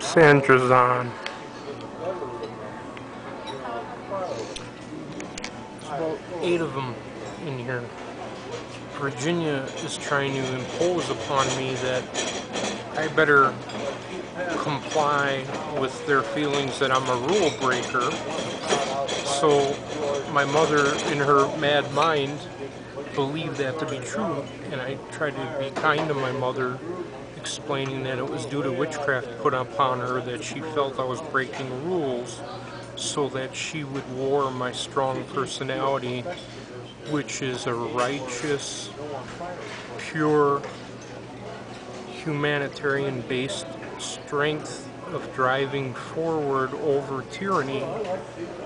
Sandra's on. There's about 8 of them in here. Virginia is trying to impose upon me that I better comply with their feelings that I'm a rule breaker. So my mother, in her mad mind, believed that to be true, and I tried to be kind to my mother, explaining that it was due to witchcraft put upon her, that she felt I was breaking rules so that she would war my strong personality, which is a righteous, pure, humanitarian-based strength of driving forward over tyranny,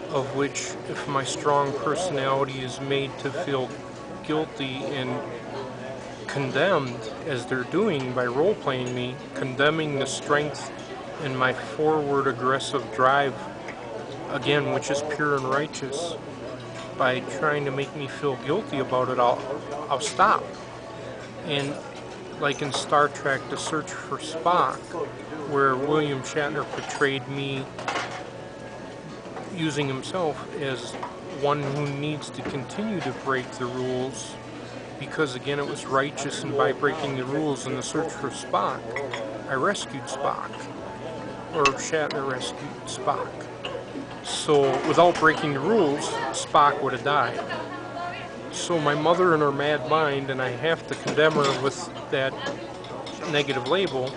of which, if my strong personality is made to feel guilty and condemned, as they're doing by role-playing me, condemning the strength in my forward aggressive drive, again, which is pure and righteous, by trying to make me feel guilty about it, I'll stop. And like in Star Trek, The Search for Spock, where William Shatner portrayed me using himself as one who needs to continue to break the rules, because again it was righteous, and by breaking the rules in The Search for Spock, I rescued Spock, or Shatner rescued Spock. So without breaking the rules, Spock would have died. So my mother, in her mad mind, and I have to condemn her with that negative label,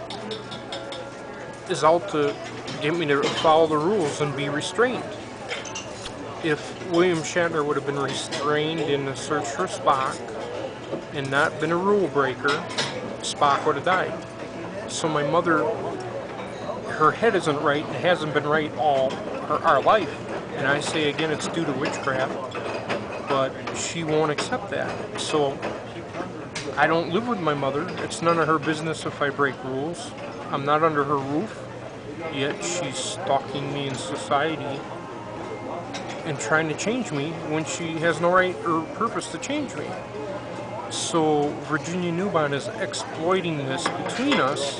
is out to get me to follow the rules and be restrained. If William Shatner would have been restrained in The Search for Spock and not been a rule breaker, Spock would have died. So my mother, her head isn't right and hasn't been right all our life. And I say again, it's due to witchcraft, but she won't accept that. So I don't live with my mother. It's none of her business if I break rules. I'm not under her roof, yet she's stalking me in society and trying to change me when she has no right or purpose to change me. So Virginia Newbon is exploiting this between us,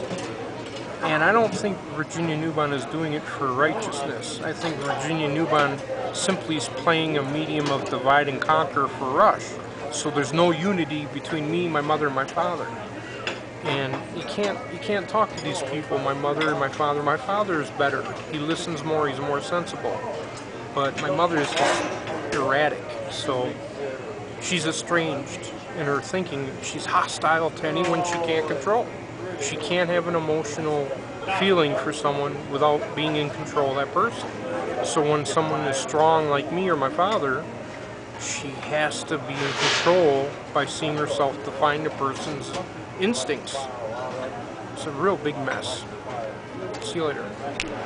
and I don't think Virginia Newbon is doing it for righteousness. I think Virginia Newbon simply is playing a medium of divide and conquer for Rush. So there's no unity between me, my mother, and my father. And you can't talk to these people, my mother and my father. My father is better. He listens more, he's more sensible. But my mother is just erratic. So she's estranged in her thinking. She's hostile to anyone she can't control. She can't have an emotional feeling for someone without being in control of that person. So when someone is strong like me or my father, she has to be in control by seeing herself define the person's instincts. It's a real big mess. See you later.